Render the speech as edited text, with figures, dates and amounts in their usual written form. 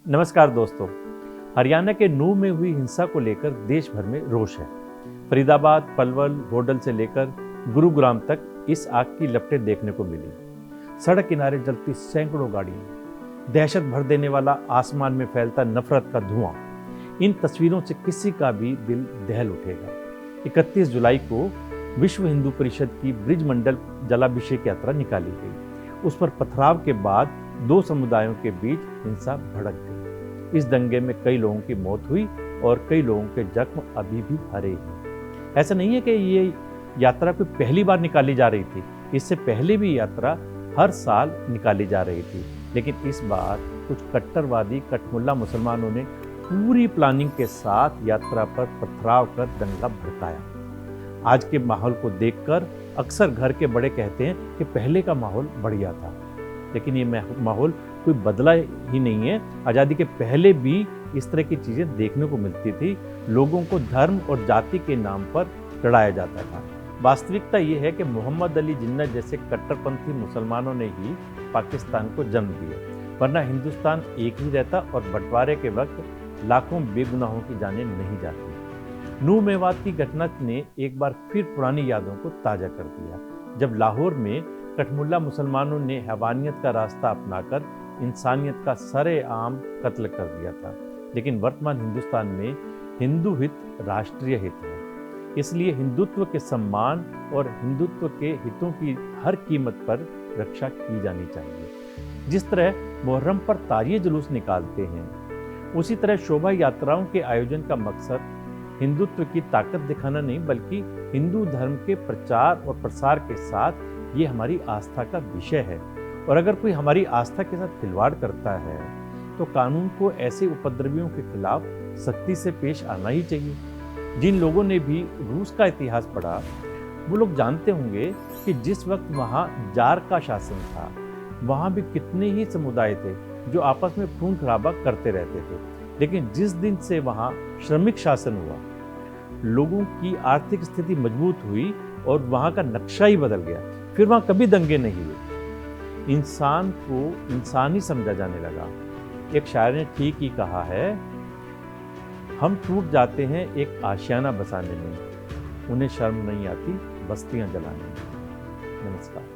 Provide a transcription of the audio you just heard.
नमस्कार दोस्तों। हरियाणा के नूंह में हुई हिंसा को लेकर देश भर में रोष है। फरीदाबाद, पलवल, होडल से लेकर गुरुग्राम तक इस आग की लपटें देखने को मिली। सड़क किनारे जलती सैकड़ों गाड़ियां, दहशत भर देने वाला आसमान में फैलता नफरत का धुआं, इन तस्वीरों से किसी का भी दिल दहल उठेगा। 31 जुलाई को विश्व हिंदू परिषद की ब्रिज मंडल जलाभिषेक यात्रा निकाली गई। उस पर पथराव के बाद दो समुदायों के बीच हिंसा भड़क गई। इस दंगे में कई लोगों की मौत हुई और कई लोगों के जख्म अभी भी हरे हैं। ऐसा नहीं है कि ये यात्रा कोई पहली बार निकाली जा रही थी, इससे पहले भी यात्रा हर साल निकाली जा रही थी, लेकिन इस बार कुछ कट्टरवादी कठमुल्ला मुसलमानों ने पूरी प्लानिंग के साथ यात्रा पर पथराव कर दंगा भड़काया। आज के माहौल को देखकर अक्सर घर के बड़े कहते हैं कि पहले का माहौल बढ़िया था, लेकिन ये माहौल कोई बदला ही नहीं है। आज़ादी के पहले भी इस तरह की चीज़ें देखने को मिलती थी। लोगों को धर्म और जाति के नाम पर लड़ाया जाता था। वास्तविकता ये है कि मोहम्मद अली जिन्ना जैसे कट्टरपंथी मुसलमानों ने ही पाकिस्तान को जन्म दिया, वरना हिंदुस्तान एक ही रहता और बंटवारे के वक्त लाखों बेगुनाहों की जानें नहीं जाती। नूंह मेवात की घटना ने एक बार फिर पुरानी यादों को ताज़ा कर दिया, जब लाहौर में कठमुल्ला मुसलमानों ने हैवानियत का रास्ता अपनाकर इंसानियत का सरेआम कत्ल कर दिया था। लेकिन वर्तमान हिंदुस्तान में हिंदू हित राष्ट्रीय हित है, इसलिए हिंदुत्व के सम्मान और हिंदुत्व के हितों की हर कीमत पर रक्षा की जानी चाहिए। जिस तरह मुहर्रम पर ताजिए जुलूस निकालते हैं, उसी तरह शोभा यात्राओं के आयोजन का मकसद हिंदुत्व की ताकत दिखाना नहीं, बल्कि हिंदू धर्म के प्रचार और प्रसार के साथ ये हमारी आस्था का विषय है। और अगर कोई हमारी आस्था के साथ खिलवाड़ करता है तो कानून को ऐसे उपद्रवियों के खिलाफ सख्ती से पेश आना ही चाहिए। जिन लोगों ने भी रूस का इतिहास पढ़ा, वो लोग जानते होंगे कि जिस वक्त वहाँ जार का शासन था, वहाँ भी कितने ही समुदाय थे जो आपस में खून खराबा करते रहते थे। लेकिन जिस दिन से वहाँ श्रमिक शासन हुआ, लोगों की आर्थिक स्थिति मजबूत हुई और वहाँ का नक्शा ही बदल गया। फिर वहाँ कभी दंगे नहीं हुए, इंसान को इंसान ही समझा जाने लगा। एक शायर ने ठीक ही कहा है, हम टूट जाते हैं एक आशियाना बसाने में, उन्हें शर्म नहीं आती बस्तियां जलाने में। नमस्कार।